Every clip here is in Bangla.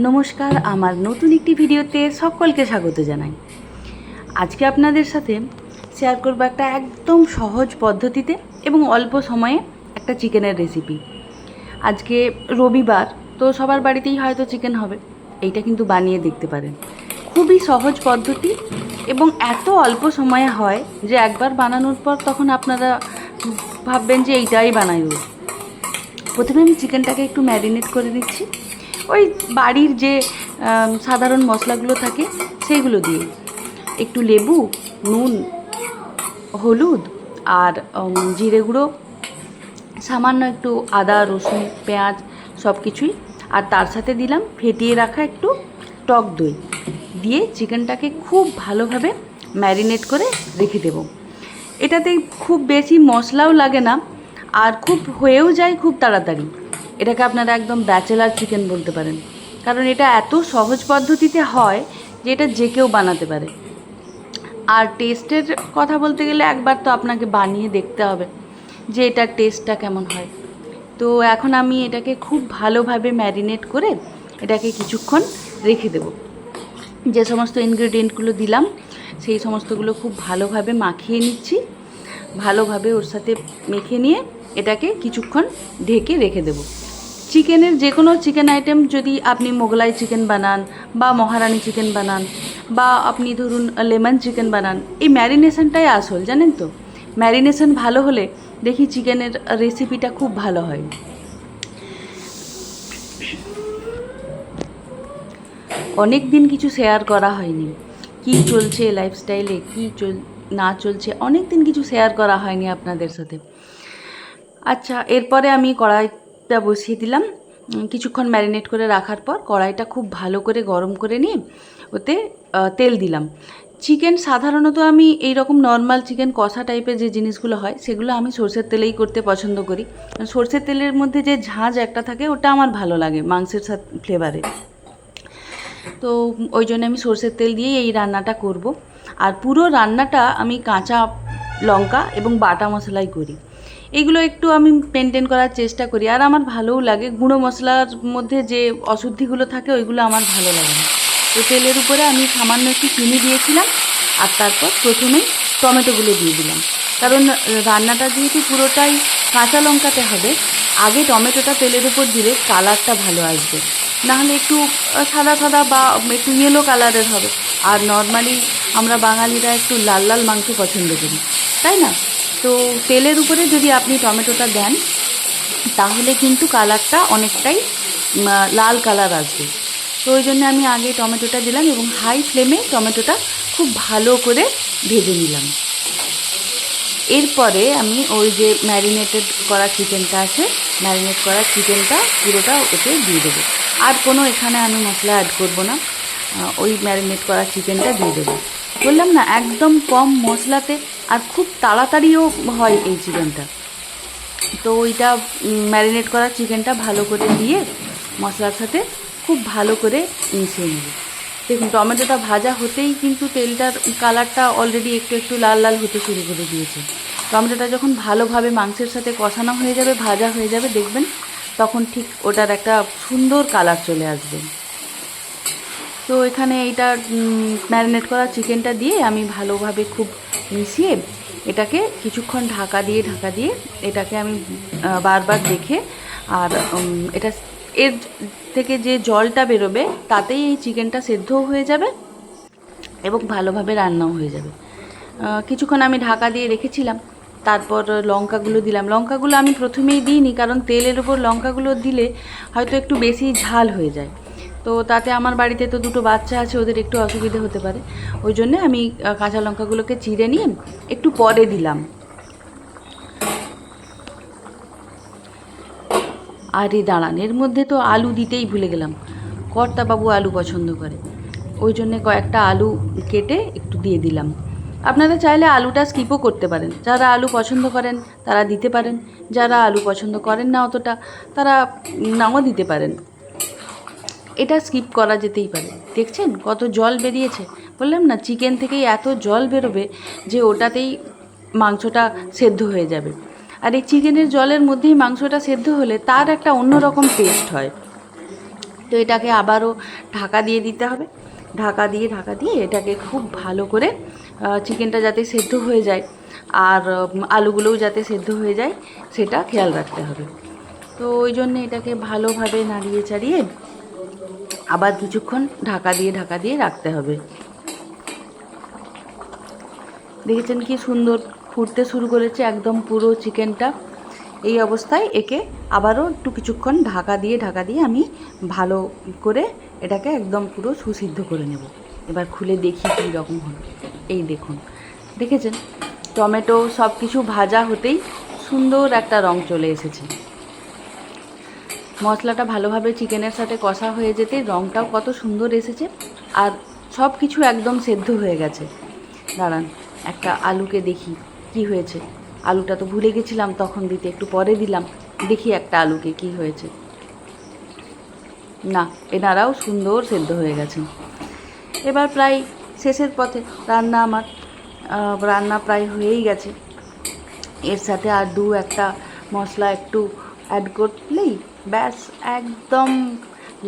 নমস্কার, আমার নতুন একটি ভিডিওতে সকলকে স্বাগত জানাই। আজকে আপনাদের সাথে শেয়ার করব একটা একদম সহজ পদ্ধতিতে এবং অল্প সময়ে একটা চিকেনের রেসিপি। আজকে রবিবার, তো সবার বাড়িতেই হয়তো চিকেন হবে। এইটা কিন্তু বানিয়ে দেখতে পারেন। খুবই সহজ পদ্ধতি এবং এত অল্প সময়ে হয় যে একবার বানানোর পর তখন আপনারা ভাববেন যে এইটাই বানাই রোজ। প্রথমে আমি চিকেনটাকে একটু ম্যারিনেট করে নিচ্ছি, ওই বাড়ির যে সাধারণ মশলাগুলো থাকে সেইগুলো দিয়ে। একটু লেবু, নুন, হলুদ আর জিরে গুঁড়ো, সামান্য একটু আদা, রসুন, পেঁয়াজ সব কিছুই, আর তার সাথে দিলাম ফেটিয়ে রাখা একটু টক দই দিয়ে চিকেনটাকে খুব ভালোভাবে ম্যারিনেট করে রেখে দেব। এটাতে খুব বেশি মশলাও লাগে না আর খুব হয়েও যায় খুব তাড়াতাড়ি। এটাকে আপনারা একদম ব্যাচেলার চিকেন বলতে পারেন, কারণ এটা এত সহজ পদ্ধতিতে হয় যে এটা যে কেউ বানাতে পারে। আর টেস্টের কথা বলতে গেলে একবার তো আপনাকে বানিয়ে দেখতে হবে যে এটার টেস্টটা কেমন হয়। তো এখন আমি এটাকে খুব ভালোভাবে ম্যারিনেট করে এটাকে কিছুক্ষণ রেখে দেব। যে সমস্ত ইনগ্রেডিয়েন্টগুলো দিলাম সেই সমস্তগুলো খুব ভালোভাবে মাখিয়ে নিচ্ছি। ভালোভাবে ওর সাথে মেখে নিয়ে এটাকে কিছুক্ষণ ঢেকে রেখে দেব। চিকেনের যে কোনো চিকেন আইটেম, যদি আপনি মোগলাই চিকেন বানান বা মহারানি চিকেন বানান বা আপনি ধরুন লেমন চিকেন বানান, এই ম্যারিনেশনটাই আসল, জানেন তো। ম্যারিনেশন ভালো হলে দেখি চিকেনের রেসিপিটা খুব ভালো হয়। অনেক দিন কিছু শেয়ার করা হয়নি, কি চলছে লাইফস্টাইলে, কি না চলছে, অনেক দিন কিছু শেয়ার করা হয়নি আপনাদের সাথে। আচ্ছা, এরপরে আমি কড়াইটা বসিয়ে দিলাম। কিছুক্ষণ ম্যারিনেট করে রাখার পর কড়াইটা খুব ভালো করে গরম করে নিয়ে ওতে তেল দিলাম। চিকেন সাধারণত আমি এই রকম নর্মাল চিকেন কষা টাইপের যে জিনিসগুলো হয় সেগুলো আমি সরষের তেলেই করতে পছন্দ করি। সরষের তেলের মধ্যে যে ঝাঁঝ একটা থাকে ওটা আমার ভালো লাগে মাংসের সাথে ফ্লেভারে। তো ওই জন্য আমি সরষের তেল দিয়েই এই রান্নাটা করব। আর পুরো রান্নাটা আমি কাঁচা লঙ্কা এবং বাটা মশলাই করি। এইগুলো একটু আমি মেনটেন করার চেষ্টা করি, আর আমার ভালোও লাগে। গুঁড়ো মশলার মধ্যে যে অশুদ্ধিগুলো থাকে ওইগুলো আমার ভালো লাগে না। তো তেলের উপরে আমি সামান্য একটু চিনি দিয়েছিলাম, আর তারপর প্রথমেই টমেটোগুলো দিয়ে দিলাম। কারণ রান্নাটা যেহেতু পুরোটাই কাঁচা লঙ্কাতে হবে, আগে টমেটোটা তেলের উপর দিলে কালারটা ভালো আসবে। নাহলে একটু সাদা সাদা বা একটু ইয়েলো কালারের হবে। আর নর্মালি আমরা বাঙালিরা একটু লাল লাল মাংস পছন্দ করি, তাই না? তো তেলের উপরে যদি আপনি টমেটোটা দেন তাহলে কিন্তু কালারটা অনেকটাই লাল কালার আসবে। তো ওই জন্য আমি আগে টমেটোটা দিলাম এবং হাই ফ্লেমে টমেটোটা খুব ভালো করে ভেজে নিলাম। এরপরে আমি ওই যে ম্যারিনেটেড করা চিকেনটা আছে, ম্যারিনেট করা চিকেনটা পুরোটা ওতে দিয়ে দেবো। আর কোনো এখানে আমি মশলা অ্যাড করব না, ওই ম্যারিনেট করা চিকেনটা দিয়ে দেবো। বললাম না, একদম কম মশলাতে আর খুব তাড়াতাড়িও হয় এই চিকেনটা। তো ওইটা ম্যারিনেট করা চিকেনটা ভালো করে দিয়ে মশলার সাথে খুব ভালো করে মিশিয়ে নেব। দেখুন, টমেটোটা ভাজা হতেই কিন্তু তেলটার কালারটা অলরেডি একটু একটু লাল লাল হতে শুরু করে দিয়েছে। টমেটোটা যখন ভালোভাবে মাংসের সাথে কষানো হয়ে যাবে, ভাজা হয়ে যাবে, দেখবেন তখন ঠিক ওটার একটা সুন্দর কালার চলে আসবে। তো এখানে এইটা ম্যারিনেট করা চিকেনটা দিয়ে আমি ভালোভাবে খুব মিশিয়ে এটাকে কিছুক্ষণ ঢাকা দিয়ে এটাকে আমি বারবার দেখে, আর এটা এর থেকে যে জলটা বেরোবে তাতেই এই চিকেনটা সেদ্ধও হয়ে যাবে এবং ভালোভাবে রান্নাও হয়ে যাবে। কিছুক্ষণ আমি ঢাকা দিয়ে রেখেছিলাম, তারপর লঙ্কাগুলো দিলাম। লঙ্কাগুলো আমি প্রথমেই দিইনি, কারণ তেলের উপর লঙ্কাগুলো দিলে হয়তো একটু বেশি ঝাল হয়ে যায়। তো তাতে আমার বাড়িতে তো দুটো বাচ্চা আছে, ওদের একটু অসুবিধে হতে পারে। ওই জন্যে আমি কাঁচা লঙ্কাগুলোকে চিড়ে নিয়ে একটু পরে দিলাম। আরে দাঁড়ান, এর মধ্যে তো আলু দিতেই ভুলে গেলাম। কর্তাবাবু আলু পছন্দ করে, ওই জন্যে কয়েকটা আলু কেটে একটু দিয়ে দিলাম। আপনারা চাইলে আলুটা স্কিপও করতে পারেন। যারা আলু পছন্দ করেন তারা দিতে পারেন, যারা আলু পছন্দ করেন না অতটা, তারা নাও দিতে পারেন। এটা স্কিপ করা যেতেই পারে। দেখছেন কত জল বেরিয়েছে? বললাম না, চিকেন থেকেই এত জল বেরোবে যে ওটাতেই মাংসটা সেদ্ধ হয়ে যাবে। আর এই চিকেনের জলের মধ্যেই মাংসটা সেদ্ধ হলে তার একটা অন্যরকম টেস্ট হয়। তো এটাকে আবারও ঢাকা দিয়ে দিতে হবে। ঢাকা দিয়ে এটাকে খুব ভালো করে চিকেনটা যাতে সেদ্ধ হয়ে যায় আর আলুগুলোও যাতে সেদ্ধ হয়ে যায় সেটা খেয়াল রাখতে হবে। তো ওই জন্যে এটাকে ভালোভাবে নাড়িয়ে চাড়িয়ে আবার কিছুক্ষণ ঢাকা দিয়ে রাখতে হবে। দেখেছেন কি সুন্দর ফুটতে শুরু করেছে একদম পুরো চিকেনটা। এই অবস্থায় একে আবারও একটু কিছুক্ষণ ঢাকা দিয়ে আমি ভালো করে এটাকে একদম পুরো সুসিদ্ধ করে নেব। এবার খুলে দেখি কী রকম হলো। এই দেখুন, দেখেছেন টমেটো সব কিছু ভাজা হতেই সুন্দর একটা রং চলে এসেছে। মশলাটা ভালোভাবে চিকেনের সাথে কষা হয়ে যেতে রংটাও কত সুন্দর এসেছে আর সব কিছু একদম সেদ্ধ হয়ে গেছে। দাঁড়ান একটা আলুকে দেখি কি হয়েছে। আলুটা তো ভুলে গেছিলাম তখন দিতে, একটু পরে দিলাম। দেখি একটা আলুকে কি হয়েছে। না, এনারাও সুন্দর সেদ্ধ হয়ে গেছেন। এবার প্রায় শেষের পথে রান্না প্রায় হয়েই গেছে। এর সাথে আর একটা মশলা একটু অ্যাড করলেই ব্যাস একদম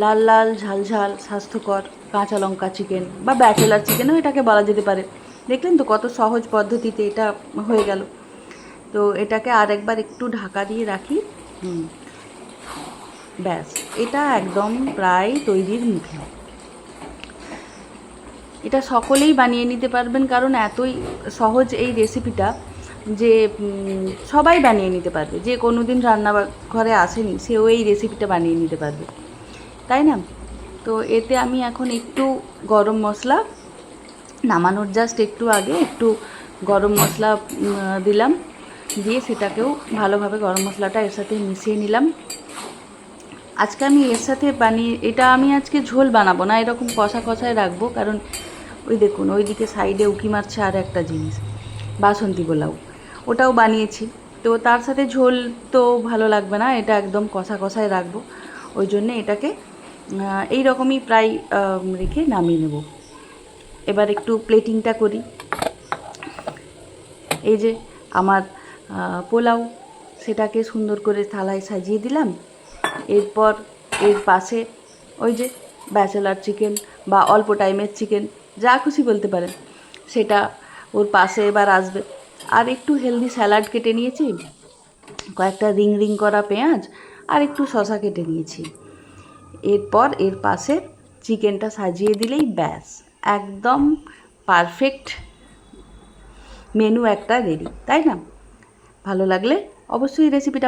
লাল লাল ঝাল স্বাস্থ্যকর কাঁচা লঙ্কা চিকেন বা ব্যাচেলার চিকেনও এটাকে বলা যেতে পারে। দেখলেন তো কত সহজ পদ্ধতিতে এটা হয়ে গেল। তো এটাকে আরেকবার একটু ঢাকা দিয়ে রাখি। ব্যাস এটা একদম প্রায় তৈরির মুখে। এটা সকলেই বানিয়ে নিতে পারবেন, কারণ এতই সহজ এই রেসিপিটা যে সবাই বানিয়ে নিতে পারবে। যে কোনো দিন রান্নাঘরে আসেনি সেও এই রেসিপিটা বানিয়ে নিতে পারবে, তাই না? তো এতে আমি এখন একটু গরম মশলা, নামানোর জাস্ট একটু আগে একটু গরম মশলা দিলাম, দিয়ে সেটাকেও ভালোভাবে গরম মশলাটা এর সাথে মিশিয়ে নিলাম। আজকে আমি এর সাথে এটা আমি আজকে ঝোল বানাবো না, এরকম কষায় রাখবো। কারণ ওই দেখুন ওইদিকে সাইডে উঁকি মারছে আর একটা জিনিস, বাসন্তী পোলাও, ওটাও বানিয়েছি। তো তার সাথে ঝোল তো ভালো লাগবে না, এটা একদম কষায় রাখবো। ওই জন্যে এটাকে এই রকমই প্রায় রেখে নামিয়ে নেব। এবার একটু প্লেটিংটা করি। এই যে আমার পোলাও, সেটাকে সুন্দর করে থালায় সাজিয়ে দিলাম। এরপর এর পাশে ওই যে ব্যাচেলার চিকেন বা অল্প টাইমের চিকেন, যা খুশি বলতে পারেন, সেটা ওর পাশে এবার আসবে। আর একটু হেলদি স্যালাড কেটে নিয়েছি, কয়েকটা রিং করা পেঁয়াজ আর একটু শসা কেটে নিয়েছি। এরপর এর পাশে চিকেনটা সাজিয়ে দিলেই ব্যাস একদম পারফেক্ট মেনু একটা রেডি, তাই না? ভালো লাগলে অবশ্যই রেসিপিটা